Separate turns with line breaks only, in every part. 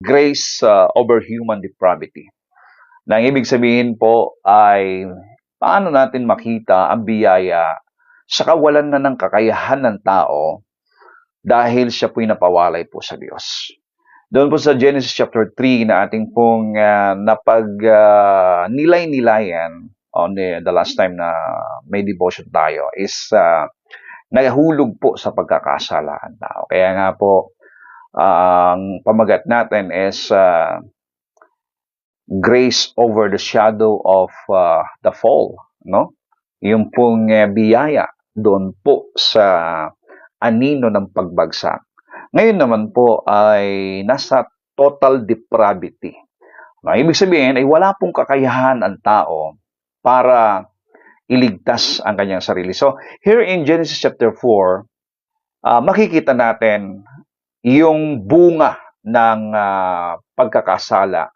grace over human depravity. Na ang ibig sabihin po ay paano natin makita ang biyaya sa kawalan na ng kakayahan ng tao dahil siya po'y napawalay po sa Diyos. Doon po sa Genesis chapter 3 na ating pong nilay-nilayan on the last time na may devotion tayo is nahulog po sa pagkakasala ang tao. Kaya nga po, ang pamagat natin is grace over the shadow of the fall, no? Yung pong biyaya doon po sa anino ng pagbagsak. Ngayon naman po ay nasa total depravity. Ibig sabihin ay wala pong kakayahan ang tao para iligtas ang kanyang sarili. So, here in Genesis chapter 4, makikita natin yung bunga ng pagkakasala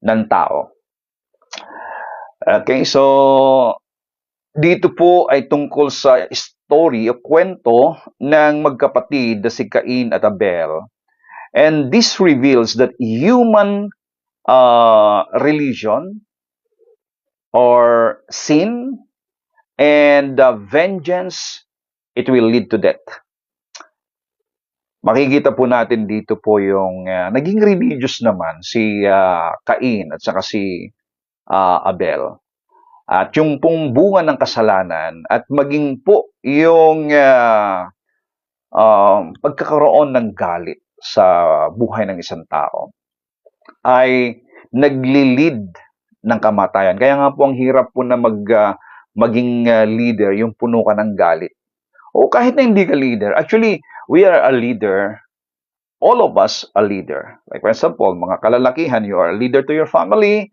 ng tao. Okay, so dito po ay tungkol sa story o kwento ng magkapatid na si Cain at Abel. And this reveals that human religion or sin and vengeance, it will lead to death. Makikita po natin dito po yung naging religious naman si Cain at saka si Abel. At yung pong bunga ng kasalanan at maging po yung pagkakaroon ng galit sa buhay ng isang tao ay nagli-lead ng kamatayan. Kaya nga po ang hirap po na maging leader, yung puno ka ng galit. O kahit na hindi ka leader, actually, we are a leader. All of us a leader. Like for example, mga kalalakihan, you are a leader to your family.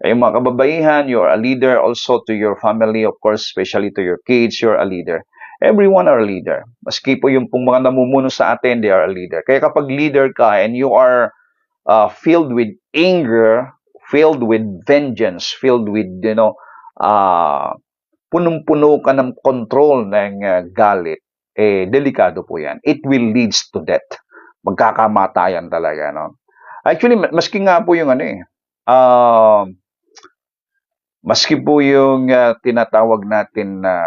Yung mga kababaihan, you are a leader also to your family, of course, especially to your kids, you're a leader. Everyone are a leader. Maski po yung pong mga namumuno sa atin, they are a leader. Kaya kapag leader ka and you are filled with anger, filled with vengeance, filled with, punong-puno ka ng control ng galit, delikado po yan. It will leads to death. Magkakamatayan talaga, no? Actually, maski nga po yung maski po yung tinatawag natin na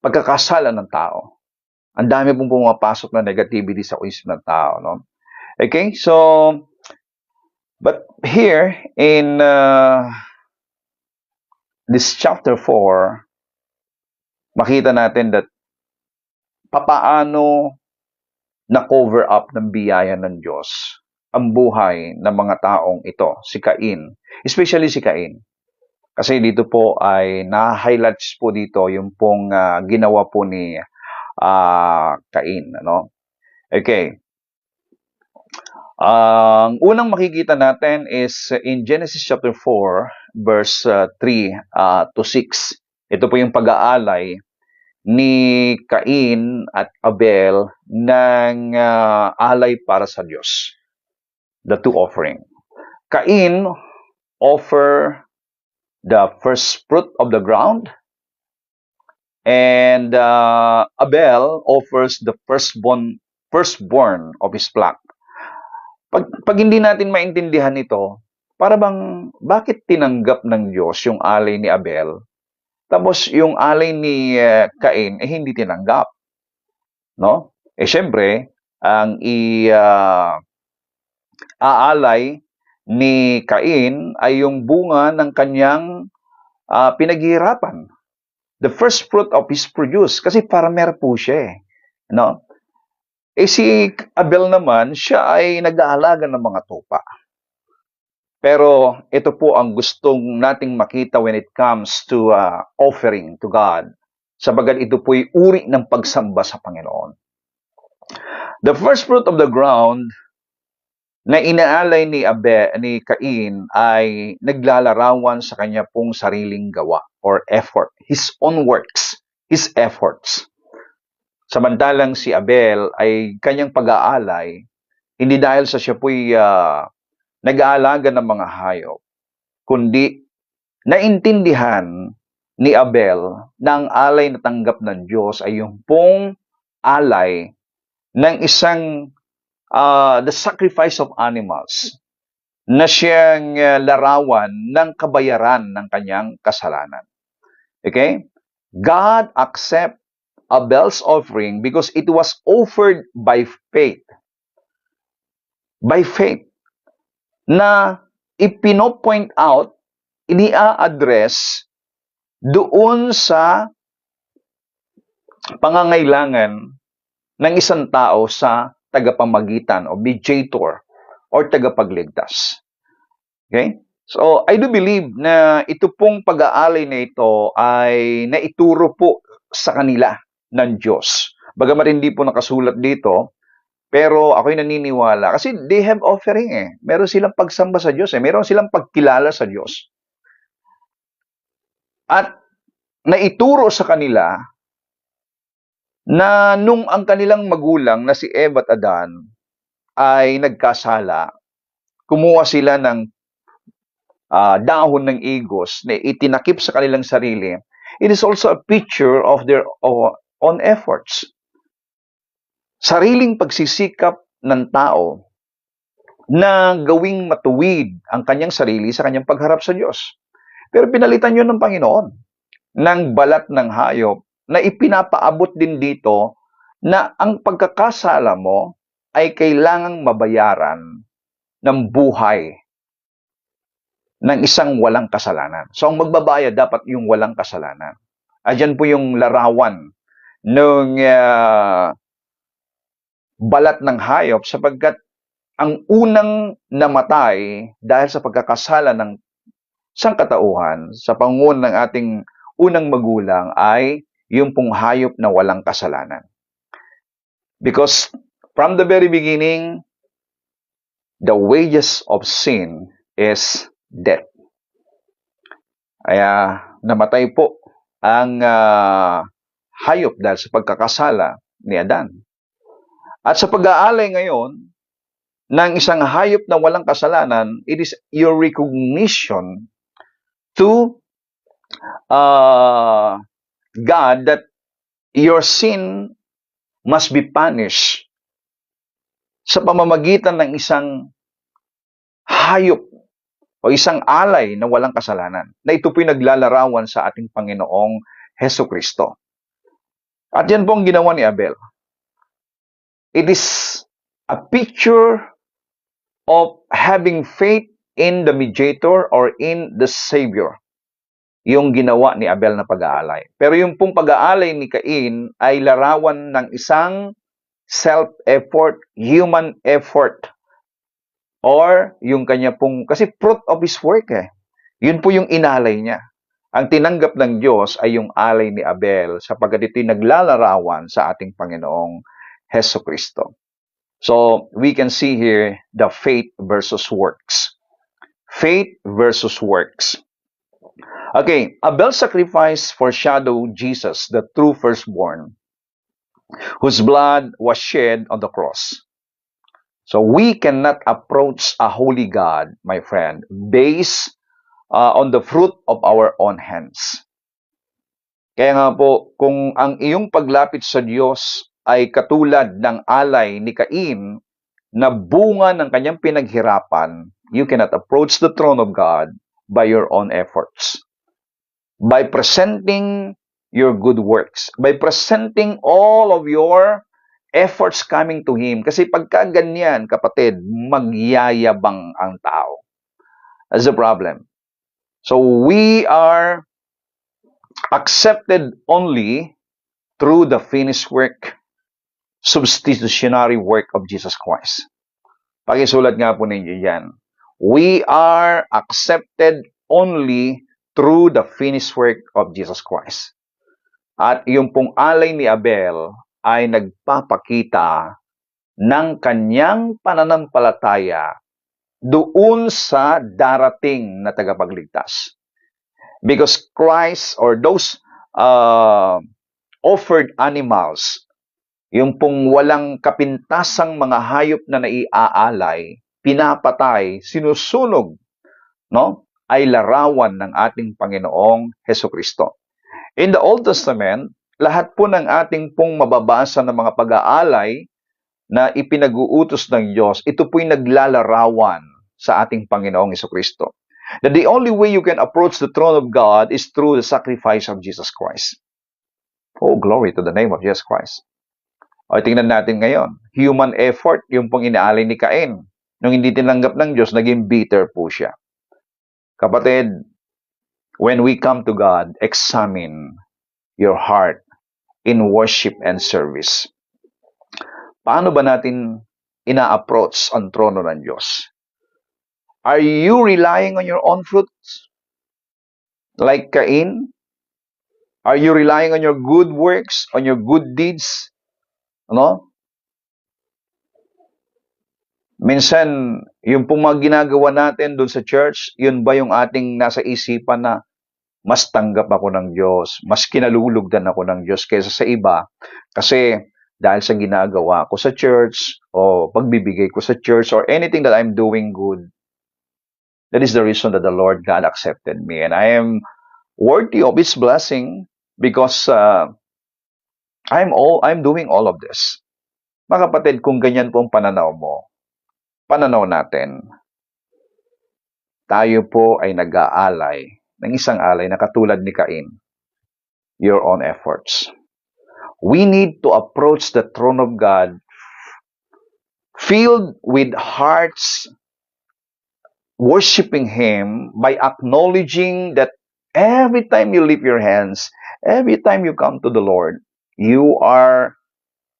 pagkakasala ng tao. Ang dami pong pumapasok na negativity sa isip ng tao, no? Okay, so but here in this chapter 4, makita natin that papaano na-cover up ng biyaya ng Diyos ang buhay ng mga taong ito, si Cain. Especially si Cain. Kasi dito po ay na-highlights po dito yung pong ginawa po ni Cain. Ano? Okay. Ang unang makikita natin is in Genesis chapter 4, verse 3 to 6. Ito po yung pag-aalay ni Cain at Abel ng alay para sa Diyos. The two offering. Cain offer the first fruit of the ground, and Abel offers the firstborn of his flock. Pag hindi natin maintindihan ito, para bang bakit tinanggap ng Diyos yung alay ni Abel? Tapos yung alay ni Cain hindi tinanggap. No? Syempre, ang aalay ni Cain ay yung bunga ng kanyang pinaghihirapan. The first fruit of his produce. Kasi farmer po siya. No? Si Abel naman, siya ay nag-aalaga ng mga tupa. Pero ito po ang gustong nating makita when it comes to offering to God. Sabagat ito po'y uri ng pagsamba sa Panginoon. The first fruit of the ground na inaalay ni Cain ay naglalarawan sa kanya pong sariling gawa or effort, his own works, his efforts. Samantalang si Abel ay kanyang pag-aalay, hindi dahil sa siya po'y nag-aalaga ng mga hayop, kundi naintindihan ni Abel na ang alay na tanggap ng Diyos ay yung pong alay ng isang the sacrifice of animals na siyang larawan ng kabayaran ng kanyang kasalanan. Okay? God accept Abel's offering because it was offered by faith. By faith. Na ipino-point out, ini-address doon sa pangangailangan ng isang tao sa tagapamagitan o mediator or tagapagligtas. Okay? So, I do believe na ito pong pag-aalay na ito ay naituro po sa kanila ng Diyos. Bagamat hindi po nakasulat dito, pero ako'y naniniwala. Kasi they have offering eh. Meron silang pagsamba sa Diyos eh. Meron silang pagkilala sa Diyos. At naituro sa kanila na nung ang kanilang magulang na si Eva at Adan ay nagkasala, kumuha sila ng dahon ng igos na itinakip sa kanilang sarili. It is also a picture of their own efforts. Sariling pagsisikap ng tao na gawing matuwid ang kanyang sarili sa kanyang pagharap sa Diyos. Pero pinalitan yun ng Panginoon ng balat ng hayop na ipinapaabot din dito na ang pagkakasala mo ay kailangang mabayaran ng buhay ng isang walang kasalanan. So, ang magbabayad dapat yung walang kasalanan. Ayan po yung larawan ng balat ng hayop sapagkat ang unang namatay dahil sa pagkakasala ng sangkatauhan sa pangunan ng ating unang magulang ay yung pong hayop na walang kasalanan. Because from the very beginning, the wages of sin is death. Kaya namatay po ang hayop dahil sa pagkakasala ni Adan. At sa pag-aalay ngayon ng isang hayop na walang kasalanan, it is your recognition to God that your sin must be punished sa pamamagitan ng isang hayop o isang alay na walang kasalanan. Na ito po'y naglalarawan sa ating Panginoong Hesukristo. At yan po ang ginawa ni Abel. It is a picture of having faith in the mediator or in the Savior. Yung ginawa ni Abel na pag-aalay. Pero yung pong pag-aalay ni Cain ay larawan ng isang self-effort, human effort. Or yung kanya pong, kasi fruit of his work eh. Yun po yung inalay niya. Ang tinanggap ng Diyos ay yung alay ni Abel sapagkat ito'y naglalarawan sa ating Panginoong Hesukristo. So, we can see here the faith versus works. Faith versus works. Okay, Abel's sacrifice foreshadowed Jesus, the true firstborn, whose blood was shed on the cross. So we cannot approach a holy God, my friend, based on the fruit of our own hands. Kaya nga po, kung ang iyong paglapit sa Diyos ay katulad ng alay ni Cain na bunga ng kanyang pinaghirapan, you cannot approach the throne of God by your own efforts. By presenting your good works, by presenting all of your efforts coming to Him. Kasi pagka ganyan, kapatid, magyayabang ang tao. That's the problem. So we are accepted only through the finished work, substitutionary work of Jesus Christ. Pakisulat nga po ninyo yan. We are accepted only through the finished work of Jesus Christ. At yung pong alay ni Abel ay nagpapakita ng kanyang pananampalataya doon sa darating na tagapagligtas. Because Christ or those offered animals, yung pong walang kapintasang mga hayop na naiaalay, pinapatay, sinusunog, no? Ay larawan ng ating Panginoong Hesukristo. In the Old Testament, lahat po ng ating pong mababasa ng mga pag-aalay na ipinag-uutos ng Diyos, ito po'y naglalarawan sa ating Panginoong Jesucristo. That the only way you can approach the throne of God is through the sacrifice of Jesus Christ. Oh, glory to the name of Jesus Christ. O, tingnan natin ngayon. Human effort, yung pong inaalay ni Cain. Nung hindi tinanggap ng Diyos, naging bitter po siya. Kapatid, when we come to God, examine your heart in worship and service. Paano ba natin ina-approach ang trono ng Diyos? Are you relying on your own fruits? Like Cain? Are you relying on your good works, on your good deeds? Ano? Minsan, yung pong mga ginagawa natin doon sa church, yun ba yung ating nasa isipan na mas tanggap ako ng Diyos, mas kinalulugdan ako ng Diyos kaysa sa iba? Kasi dahil sa ginagawa ko sa church, o pagbibigay ko sa church, or anything that I'm doing good, that is the reason that the Lord God accepted me. And I am worthy of His blessing because I'm doing all of this. Mga kapatid, kung ganyan po ang pananaw mo, pananaw natin, tayo po ay nag-aalay ng isang alay na katulad ni Cain, your own efforts. We need to approach the throne of God filled with hearts worshiping Him by acknowledging that every time you lift your hands, every time you come to the Lord, you are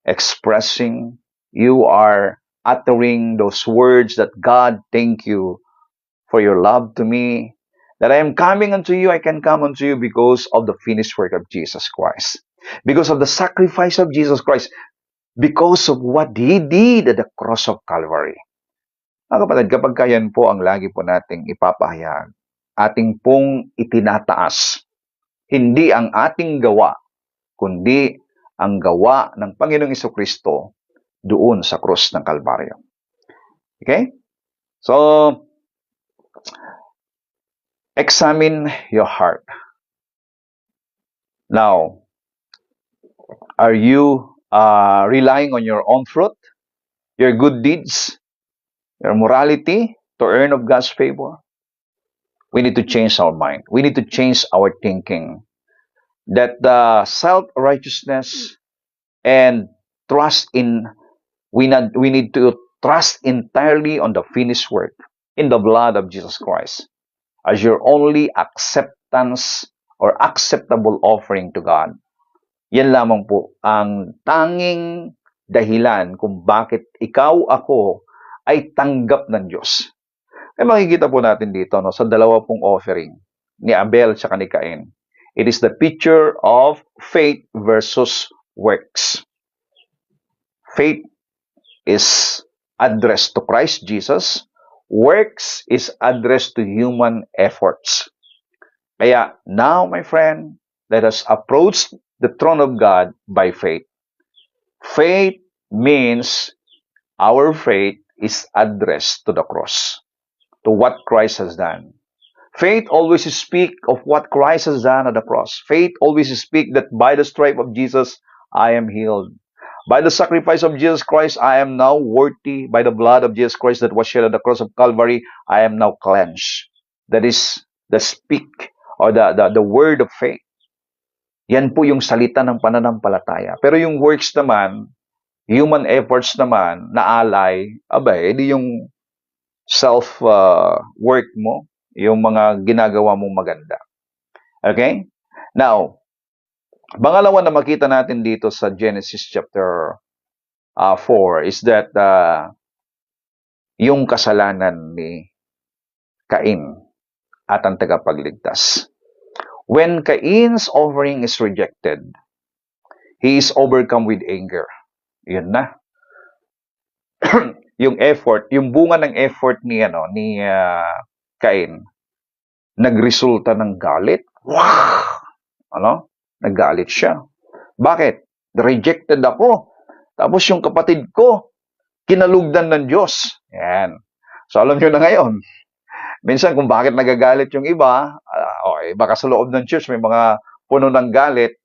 expressing, you are uttering those words that God, thank you for your love to me, that I am coming unto you, I can come unto you because of the finished work of Jesus Christ. Because of the sacrifice of Jesus Christ. Because of what He did at the cross of Calvary. Mga kapatid, kapag kayan po ang lagi po nating ipapahayag, ating pong itinataas, hindi ang ating gawa, kundi ang gawa ng Panginoong Jesucristo doon sa krus ng Kalbaryo. Okay? So, examine your heart. Now, are you relying on your own fruit, your good deeds, your morality to earn of God's favor? We need to change our mind. We need to change our thinking. That the self-righteousness and trust in, we need to trust entirely on the finished work in the blood of Jesus Christ as your only acceptance or acceptable offering to God. Yan lamang po ang tanging dahilan kung bakit ikaw, ako, ay tanggap ng Diyos. Ay makikita po natin dito sa dalawa pong offering ni Abel at ni Cain. It is the picture of faith versus works. Faith is addressed to Christ Jesus. Works is addressed to human efforts. Kaya now, my friend, let us approach the throne of God by faith. Faith means our faith is addressed to the cross, to what Christ has done. Faith always speaks of what Christ has done at the cross. Faith always speaks that by the stripe of Jesus, I am healed. By the sacrifice of Jesus Christ, I am now worthy. By the blood of Jesus Christ that was shed at the cross of Calvary, I am now cleansed. That is the speak or the word of faith. Yan po yung salita ng pananampalataya. Pero yung works naman, human efforts naman, na alay, abay, edi yung self-work mo, yung mga ginagawa mong maganda. Okay? Now, pangalawa na makita natin dito sa Genesis chapter 4 is that yung kasalanan ni Cain at ang tagapagligtas. When Cain's offering is rejected, he is overcome with anger. Yun na. Yung effort, yung bunga ng effort ni Cain, nagresulta ng galit. Wow! Naggalit siya. Bakit? Rejected ako. Tapos yung kapatid ko, kinalugdan ng Diyos. Yan. So alam nyo na ngayon, minsan kung bakit nagagalit yung iba, baka sa loob ng church may mga puno ng galit,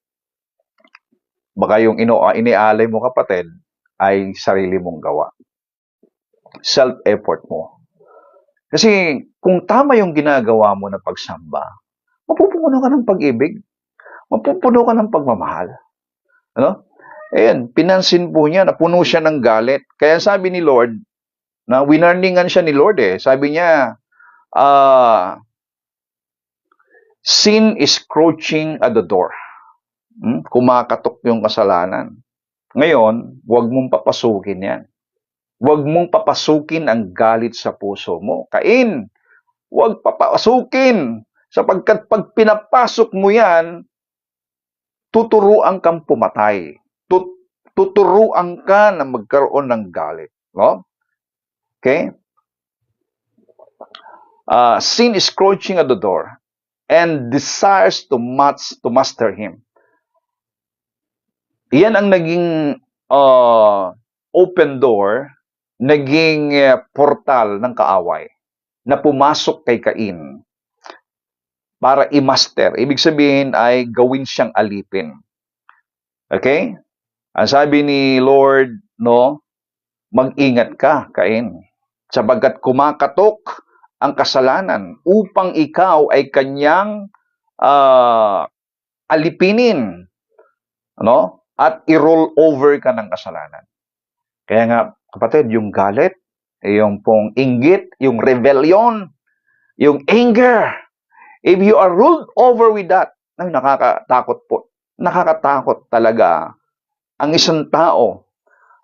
baka yung inialay mo kapatid ay sarili mong gawa. Self-effort mo. Kasi kung tama yung ginagawa mo na pagsamba, mapupuno ka ng pag-ibig, mapupuno ka ng pagmamahal. Ano? Ayan, pinansin po niya, napuno siya ng galit. Kaya sabi ni Lord, na winarningan siya ni Lord Sabi niya, sin is crouching at the door. Kumakatok yung kasalanan. Ngayon, huwag mong papasukin yan. Huwag mong papasukin ang galit sa puso mo. Cain, huwag papasukin. Sapagkat pag pinapasok mo yan, tuturuan kang pumatay. Tuturuan ka na magkaroon ng galit. No? Okay? Sin is crouching at the door and desires to master him. Yan ang naging open door, naging portal ng kaaway na pumasok kay Cain para i-master. Ibig sabihin ay gawin siyang alipin. Okay? Ang sabi ni Lord, no, mag-ingat ka, Cain, sapagkat kumakatok ang kasalanan upang ikaw ay kanyang alipinin, no? At i-roll over ka ng kasalanan. Kaya nga, kapatid, yung galit, yung pong inggit, yung rebellion, yung anger, if you are ruled over with that, ay, nakakatakot po. Nakakatakot talaga ang isang tao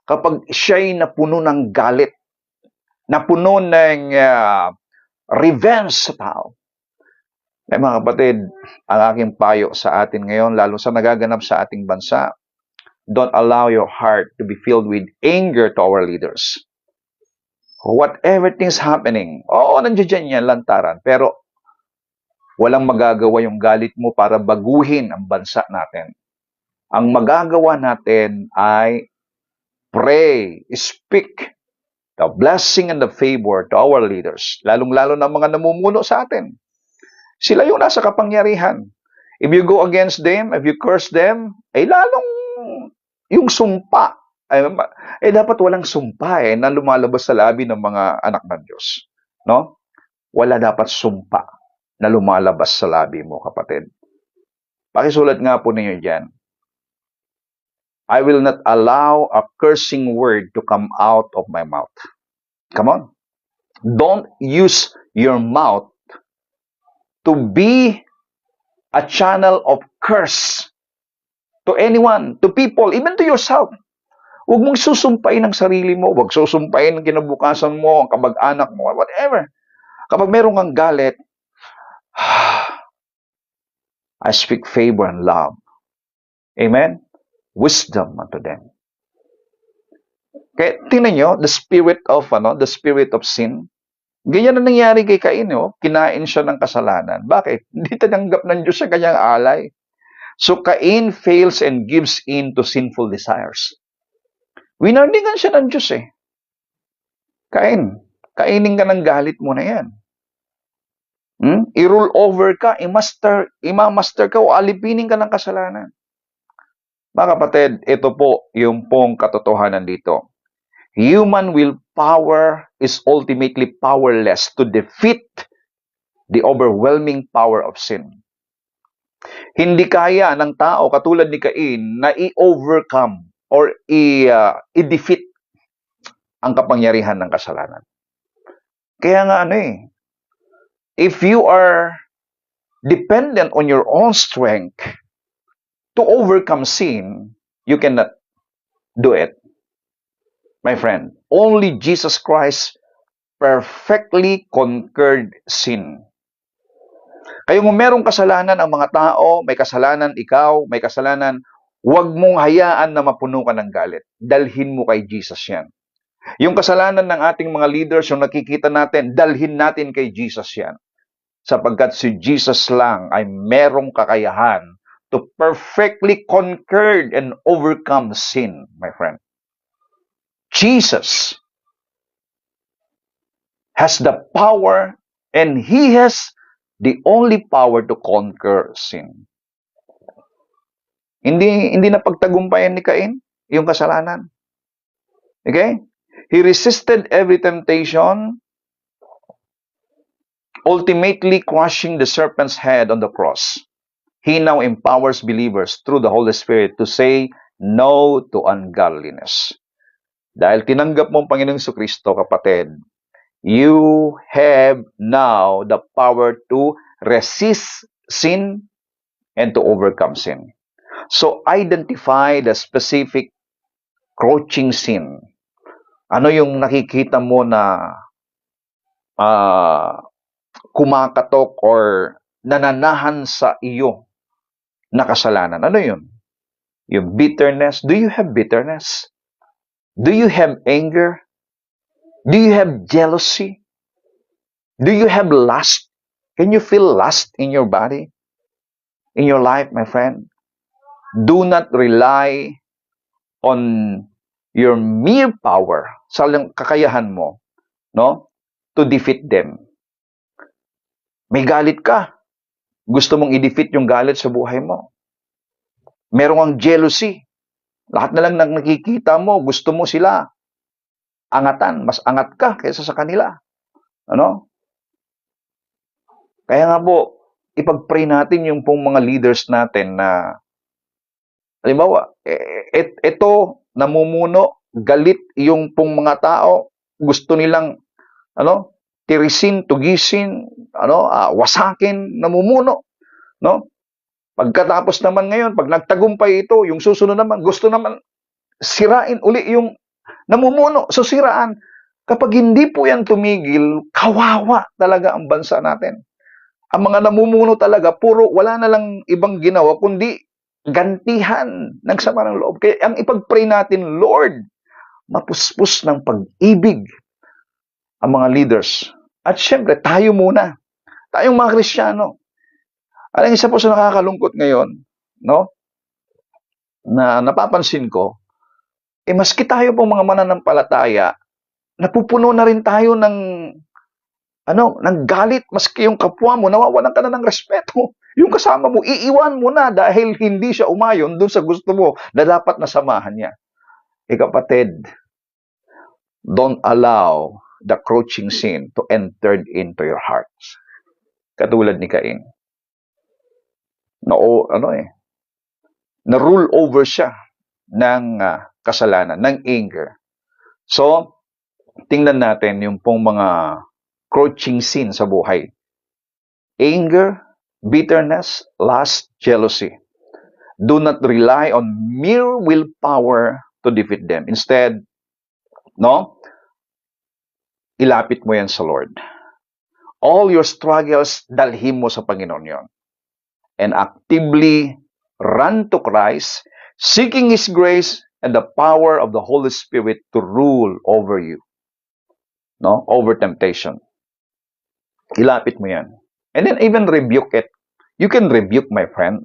kapag siya'y napuno ng galit, napuno ng revenge sa tao. Kaya mga kapatid, ang aking payo sa atin ngayon, lalo sa nagaganap sa ating bansa, don't allow your heart to be filled with anger to our leaders. Whatever things happening, nandiyan yan, lantaran. Pero walang magagawa yung galit mo para baguhin ang bansa natin. Ang magagawa natin ay pray, speak the blessing and the favor to our leaders, lalong-lalo na mga namumuno sa atin. Sila yung nasa kapangyarihan. If you go against them, if you curse them, lalong yung sumpa. Dapat walang sumpa na lumalabas sa labi ng mga anak ng Diyos. No? Wala dapat sumpa na lumalabas sa labi mo, kapatid. Pakisulat nga po ninyo dyan. I will not allow a cursing word to come out of my mouth. Come on. Don't use your mouth to be a channel of curse to anyone, to people, even to yourself. Huwag mong susumpain ang sarili mo. Huwag susumpain ang kinabukasan mo, ang kamag-anak mo, whatever. Kapag meron kang galit, I speak favor and love. Amen? Wisdom unto them. Kaya tingnan nyo, the spirit of sin. Ganyan na nangyari kay Cain, kinain siya ng kasalanan. Bakit? Hindi tinanggap ng Diyos sa kanyang alay. So Cain fails and gives in to sinful desires. Winarningan siya ng Diyos Cain, kainin ka ng galit mo na yan. I-rule over ka, i-master ka o alipinin ka ng kasalanan. Mga kapatid, ito po yung pong katotohanan dito. Human willpower is ultimately powerless to defeat the overwhelming power of sin. Hindi kaya ng tao katulad ni Cain na i-overcome or i-defeat ang kapangyarihan ng kasalanan. Kaya nga if you are dependent on your own strength to overcome sin, you cannot do it. My friend, only Jesus Christ perfectly conquered sin. Kaya kung merong kasalanan ang mga tao, may kasalanan ikaw, may kasalanan, huwag mong hayaan na mapuno ka ng galit. Dalhin mo kay Jesus yan. Yung kasalanan ng ating mga leaders, yung nakikita natin, dalhin natin kay Jesus yan. Sapagkat si Jesus lang ay merong kakayahan to perfectly conquer and overcome sin, my friend. Jesus has the power and He has the only power to conquer sin. Hindi na pagtagumpayan ni Cain yung kasalanan. Okay? He resisted every temptation, ultimately crushing the serpent's head on the cross. He now empowers believers through the Holy Spirit to say no to ungodliness. Dahil tinanggap mo ang Panginoong Kristo, kapatid, you have now the power to resist sin and to overcome sin. So, identify the specific crouching sin. Ano yung nakikita mo na kumakatok or nananahan sa iyo na kasalanan? Ano yun? Yung bitterness. Do you have bitterness? Do you have anger? Do you have jealousy? Do you have lust? Can you feel lust in your body? In your life, my friend? Do not rely on your mere power, sa kakayahan mo, no? To defeat them. May galit ka. Gusto mong i-defeat yung galit sa buhay mo. Meron kang jealousy. Lahat na lang nakikita mo, gusto mo sila angatan. Mas angat ka kaysa sa kanila. Ano? Kaya nga po, ipag-pray natin yung pong mga leaders natin na, halimbawa, ito, namumuno, galit yung pong mga tao, gusto nilang, tirisin, tugisin, wasakin, namumuno, no? Pagkatapos naman ngayon, pag nagtagumpay ito, yung susunod naman, gusto naman sirain uli yung namumuno. So siraan. Kapag hindi po yan tumigil, kawawa talaga ang bansa natin. Ang mga namumuno talaga, wala na lang ibang ginawa, kundi gantihan ng sama ng loob. Kaya ang ipag-pray natin, Lord, mapuspos ng pag-ibig ang mga leaders. At syempre, tayo muna. Tayong mga Kristiyano. Alam, isa po sa nakakalungkot ngayon, no? Na napapansin ko, maski tayo pong mga mananampalataya, napupuno na rin tayo ng galit, maski yung kapwa mo, nawawalan ka na ng respeto. Yung kasama mo, iiwan mo na dahil hindi siya umayon dun sa gusto mo na dapat nasamahan niya. Kapatid, don't allow the crouching sin to enter into your hearts. Katulad ni Cain. Na-rule over siya ng kasalanan, ng anger. So, tingnan natin yung pong mga crouching sin sa buhay. Anger, bitterness, lust, jealousy. Do not rely on mere willpower to defeat them. Instead, ilapit mo yan sa Lord. All your struggles, dalhin mo sa Panginoon yon. And actively run to Christ, seeking His grace and the power of the Holy Spirit to rule over you. Over temptation. Ilapit mo yan. And then even rebuke it. You can rebuke, my friend.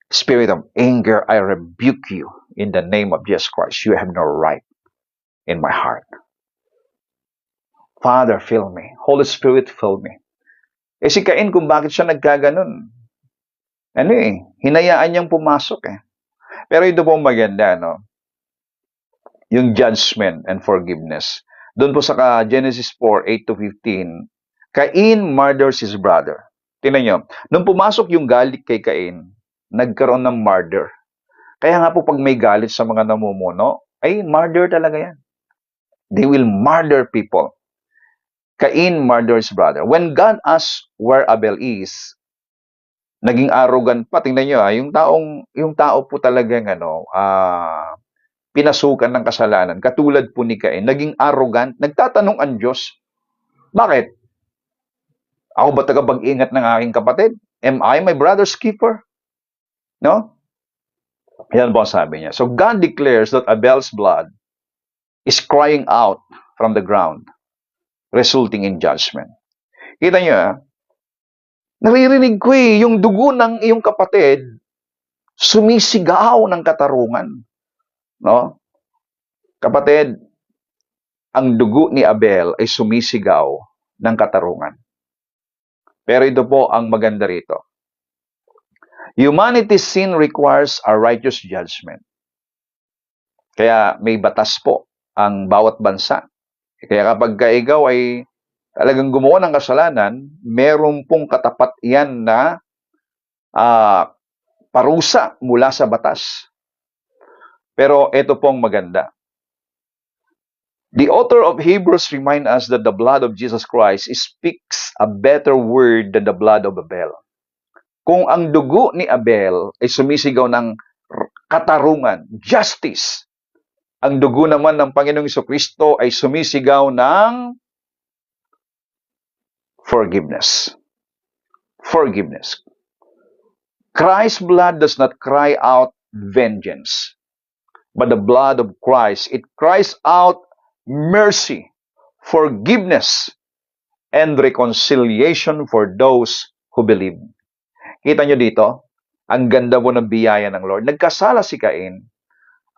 Spirit of anger, I rebuke you in the name of Jesus Christ. You have no right in my heart. Father, fill me. Holy Spirit, fill me. Si Cain, kung bakit siya nagkaganon, hinayaan niyang pumasok Pero ito po maganda, yung judgment and forgiveness. Doon po sa Genesis 4, 8-15, Cain murders his brother. Tingnan nyo, nung pumasok yung galit kay Cain, nagkaroon ng murder. Kaya nga po pag may galit sa mga namumuno, murder talaga yan. They will murder people. Cain murders his brother. When God asked where Abel is, naging arrogant pa. Tingnan nyo, yung tao po talagang pinasukan ng kasalanan. Katulad po ni Cain, naging arrogant. Nagtatanong ang Diyos, bakit? Ako ba tagapag-ingat ng aking kapatid? Am I my brother's keeper? No? Yan po sabi niya. So God declares that Abel's blood is crying out from the ground, resulting in judgment. Kita niyo, naririnig ko yung dugo ng iyong kapatid sumisigaw ng katarungan. Kapatid, ang dugo ni Abel ay sumisigaw ng katarungan. Pero ito po ang maganda rito. Humanity's sin requires a righteous judgment. Kaya may batas po ang bawat bansa. Kaya kapag ikaw ay talagang gumawa ng kasalanan, meron pong katapat yan na parusa mula sa batas. Pero ito pong maganda. The author of Hebrews remind us that the blood of Jesus Christ speaks a better word than the blood of Abel. Kung ang dugo ni Abel ay sumisigaw ng katarungan, justice, ang dugo naman ng Panginoong Jesucristo ay sumisigaw ng forgiveness. Forgiveness. Christ's blood does not cry out vengeance, but the blood of Christ, it cries out mercy, forgiveness, and reconciliation for those who believe. Kita nyo dito, ang ganda po ng biyaya ng Lord. Nagkasala si Cain,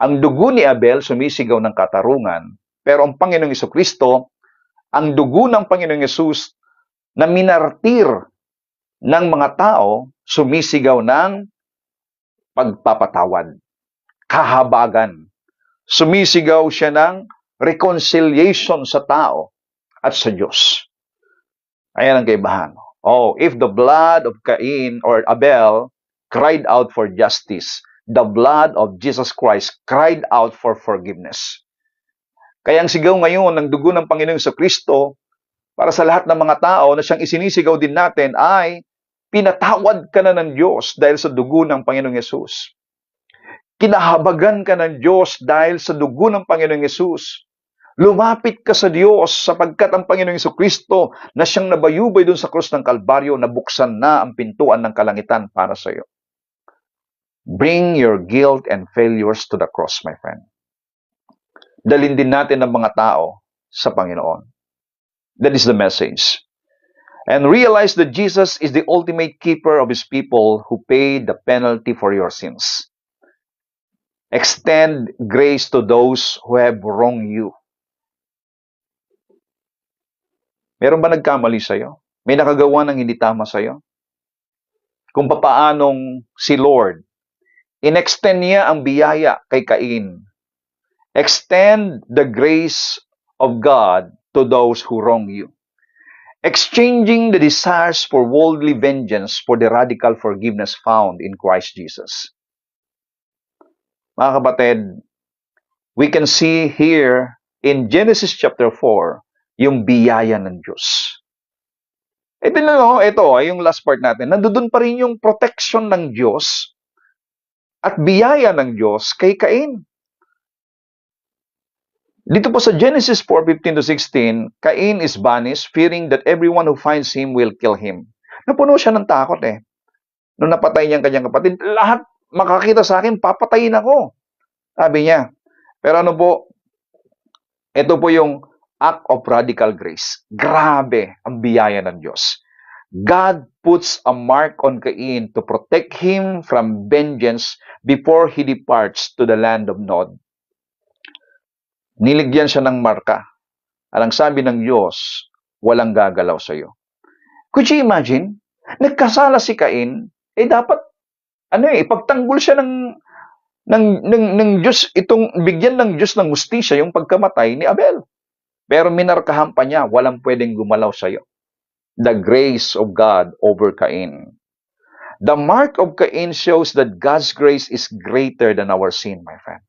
ang dugo ni Abel sumisigaw ng katarungan, pero ang Panginoong Jesucristo, ang dugo ng Panginoong Yesus na minartir ng mga tao, sumisigaw ng pagpapatawad, kahabagan. Sumisigaw siya ng reconciliation sa tao at sa Diyos. Ayan ang kaibahan. Oh, if the blood of Cain or Abel cried out for justice, the blood of Jesus Christ cried out for forgiveness. Kaya ang sigaw ngayon ng dugo ng Panginoong Jesucristo para sa lahat ng mga tao na siyang isinisigaw din natin ay pinatawad ka na ng Diyos dahil sa dugo ng Panginoong Yesus. Kinahabagan ka ng Diyos dahil sa dugo ng Panginoong Yesus. Lumapit ka sa Diyos sapagkat ang Panginoong Jesucristo na siyang nabayubay dun sa krus ng Kalbaryo, nabuksan na ang pintuan ng kalangitan para sa iyo. Bring your guilt and failures to the cross, my friend. Dalhin din natin ang mga tao sa Panginoon. That is the message. And realize that Jesus is the ultimate keeper of His people who paid the penalty for your sins. Extend grace to those who have wronged you. Meron ba nagkamali sa'yo? May nakagawa ng hindi tama sa'yo? Kung papaanong si Lord, in-extend niya ang biyaya kay Cain. Extend the grace of God to those who wrong you. Exchanging the desires for worldly vengeance for the radical forgiveness found in Christ Jesus. Mga kapatid, we can see here in Genesis chapter 4, yung biyaya ng Diyos. Ito yung last part natin. Nandoon pa rin yung protection ng Diyos at biyaya ng Diyos kay Cain. Dito po sa Genesis 4:15-16, Cain is banished, fearing that everyone who finds him will kill him. Napuno siya ng takot Nung napatay niya ang kanyang kapatid, lahat makakita sa akin, papatayin ako. Sabi niya. Pero ito po yung act of radical grace. Grabe ang biyaya ng Diyos. God puts a mark on Cain to protect him from vengeance before he departs to the land of Nod. Niligyan siya ng marka. Ang sabi ng Diyos, walang gagalaw sa iyo. Could you imagine? Nagkasala si Cain, dapat ipagtanggol siya ng Diyos, bigyan ng Diyos ng hustisya yung pagkamatay ni Abel. Pero minarkahan pa niya, walang pwedeng gumalaw sa iyo. The grace of God over Cain. The mark of Cain shows that God's grace is greater than our sin, my friend.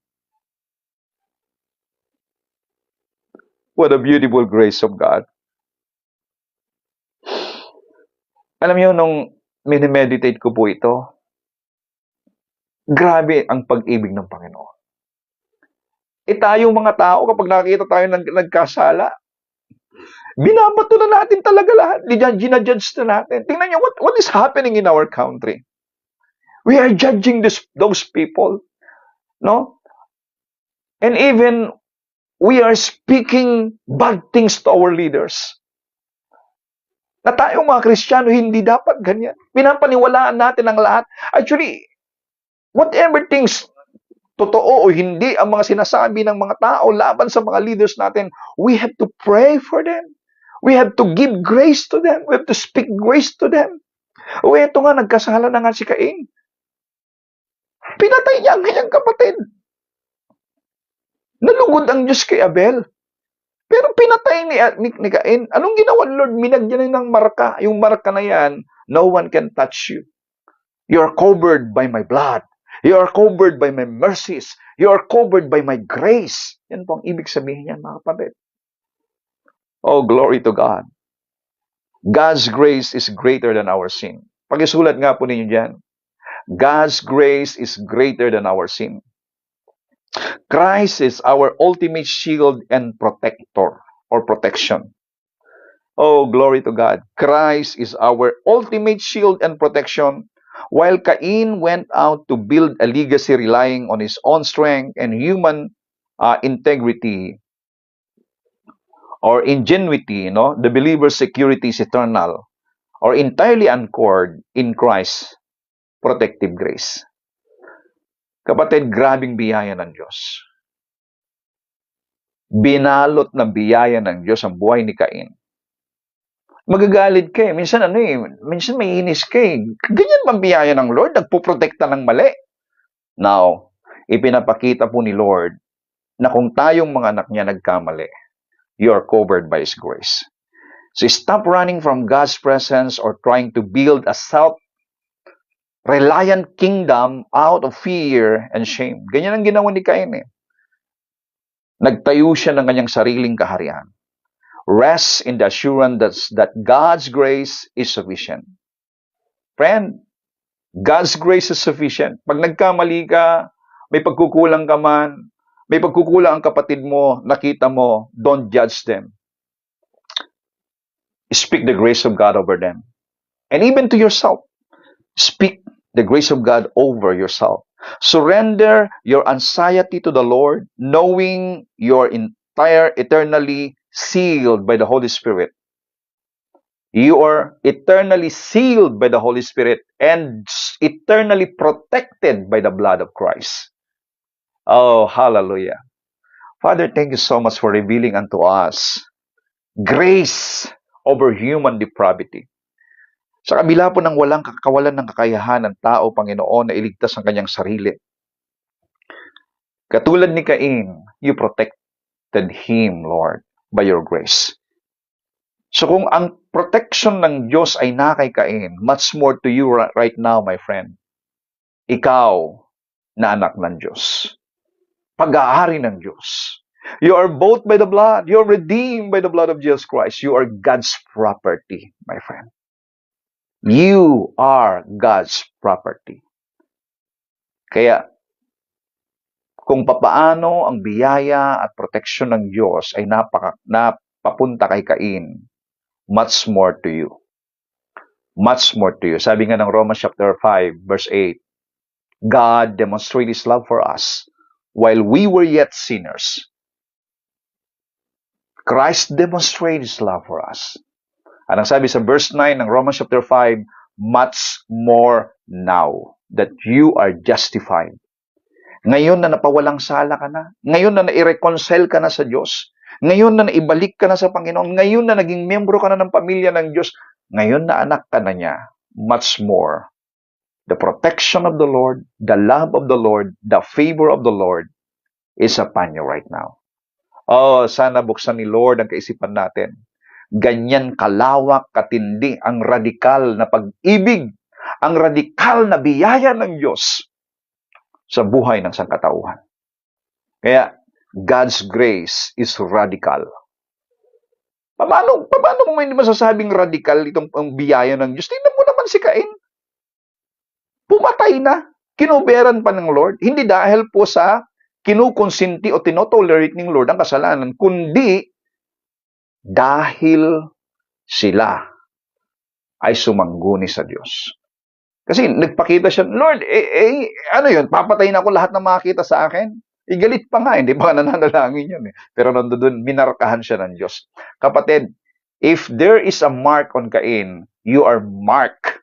What a beautiful grace of God. Alam niyo, nung minimeditate ko po ito, grabe ang pag-ibig ng Panginoon. Tayong mga tao, kapag nakikita tayo nagkasala, binabato na natin talaga lahat. Ginajudge na natin. Tingnan niyo, what is happening in our country? We are judging those people. No? And even, we are speaking bad things to our leaders. Na tayong mga Kristiyano, hindi dapat ganyan. Pinapaniwalaan natin ang lahat. Actually, whatever things, totoo o hindi ang mga sinasabi ng mga tao laban sa mga leaders natin, we have to pray for them. We have to give grace to them. We have to speak grace to them. Ito nga, nagkasala na nga si Cain. Pinatay niya ang kanyang kapatid. Nalugod ang Diyos kay Abel. Pero pinatay ni Cain. Anong ginawa ni Lord? Minagyan niya ng marka. Yung marka na yan, no one can touch you. You are covered by my blood. You are covered by my mercies. You are covered by my grace. Yan po ang ibig sabihin niyan, mga kapatid. Oh, glory to God. God's grace is greater than our sin. Pag-isulat nga po ninyo dyan. God's grace is greater than our sin. Christ is our ultimate shield and protector or protection. Oh, glory to God. Christ is our ultimate shield and protection. While Cain went out to build a legacy relying on his own strength and human integrity or ingenuity, the believer's security is eternal or entirely anchored in Christ's protective grace. Kapatid, grabing biyaya ng Diyos. Binalot ng biyaya ng Diyos ang buhay ni Cain. Magagalit ka eh. Minsan minsan may inis ka eh. Ganyan bang biyaya ng Lord? Nagpuprotekta ng mali. Now, ipinapakita po ni Lord na kung tayong mga anak niya nagkamali, you are covered by His grace. So stop running from God's presence or trying to build a self-reliant kingdom out of fear and shame. Ganyan ang ginawa ni Cain eh. Nagtayo siya ng kanyang sariling kaharian. Rest in the assurance that God's grace is sufficient. Friend, God's grace is sufficient. Pag nagkamali ka, may pagkukulang ka man, may pagkukulang ang kapatid mo, nakita mo, don't judge them. Speak the grace of God over them. And even to yourself, speak the grace of God over yourself. Surrender your anxiety to the Lord, knowing you're eternally sealed by the Holy Spirit. You are eternally sealed by the Holy Spirit and eternally protected by the blood of Christ. Oh, hallelujah. Father, thank you so much for revealing unto us grace over human depravity. Sa kabila po ng walang kawalan ng kakayahan ng tao, Panginoon, na iligtas ang kanyang sarili. Katulad ni Cain, you protected him, Lord, by your grace. So kung ang protection ng Diyos ay na kay Cain, much more to you right now, my friend. Ikaw na anak ng Diyos. Pag-aari ng Diyos. You are bought by the blood. You are redeemed by the blood of Jesus Christ. You are God's property, my friend. You are God's property. Kaya, kung papaano ang biyaya at proteksyon ng Diyos ay napapunta kay Cain, much more to you. Much more to you. Sabi nga ng Romans chapter 5, verse 8, God demonstrated His love for us while we were yet sinners. Christ demonstrated His love for us. Anong sabi sa verse 9 ng Romans chapter 5, much more now that you are justified. Ngayon na napawalang sala ka na, ngayon na nai-reconcile ka na sa Diyos, ngayon na naibalik ka na sa Panginoon, ngayon na naging membro ka na ng pamilya ng Diyos, ngayon na anak ka na niya, much more. The protection of the Lord, the love of the Lord, the favor of the Lord is upon you right now. Oh, sana buksan ni Lord ang kaisipan natin. Ganyan kalawak, katindi, ang radikal na pag-ibig, ang radikal na biyaya ng Diyos sa buhay ng sangkatauhan. Kaya, God's grace is radical. Paano mo hindi masasabing radical itong biyaya ng Diyos? Tingnan mo naman si Cain. Pumatay na. Kinuberan pa ng Lord. Hindi dahil po sa kinukonsinti o tinotolerate ng Lord ang kasalanan, kundi dahil sila ay sumangguni sa Diyos. Kasi nagpakita siya, Lord, ano yun, papatayin ako lahat ng makita sa akin? Igalit pa nga, hindi pa nananalangin yun. Pero nandun, minarkahan siya ng Diyos. Kapatid, if there is a mark on Cain, you are marked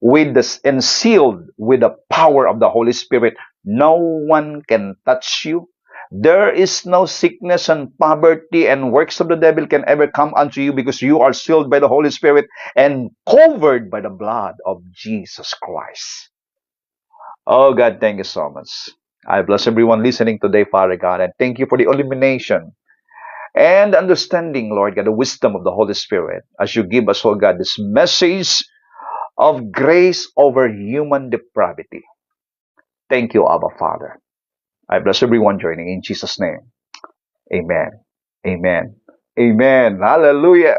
with and sealed with the power of the Holy Spirit. No one can touch you. There is no sickness and poverty and works of the devil can ever come unto you because you are sealed by the Holy Spirit and covered by the blood of Jesus Christ. Oh God, thank you so much. I bless everyone listening today, Father God, and thank you for the illumination and understanding, Lord God, the wisdom of the Holy Spirit as you give us, oh God, this message of grace over human depravity. Thank you, Abba Father. I bless everyone joining in Jesus' name. Amen. Amen. Amen. Hallelujah.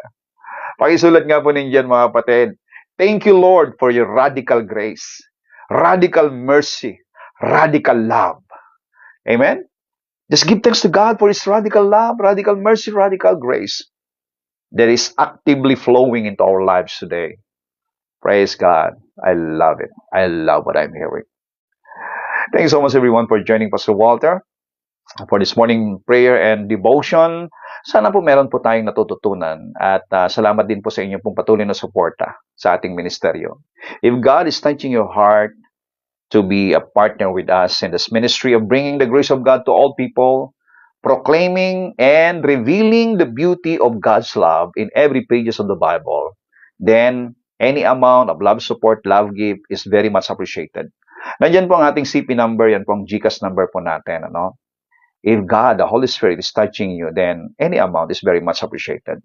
Pakisulat nga po ninyo mga kapatid. Thank you, Lord, for your radical grace, radical mercy, radical love. Amen? Just give thanks to God for His radical love, radical mercy, radical grace that is actively flowing into our lives today. Praise God. I love it. I love what I'm hearing. Thank you so much, everyone, for joining Pastor Walter for this morning prayer and devotion. Sana po meron po tayong natututunan at salamat din po sa inyong pong patuloy na suporta sa ating ministeryo. If God is touching your heart to be a partner with us in this ministry of bringing the grace of God to all people, proclaiming and revealing the beauty of God's love in every pages of the Bible, then any amount of love support, love gift is very much appreciated. Nandiyan po ang ating CP number, yan po ang GCash number po natin. If God, the Holy Spirit, is touching you, then any amount is very much appreciated.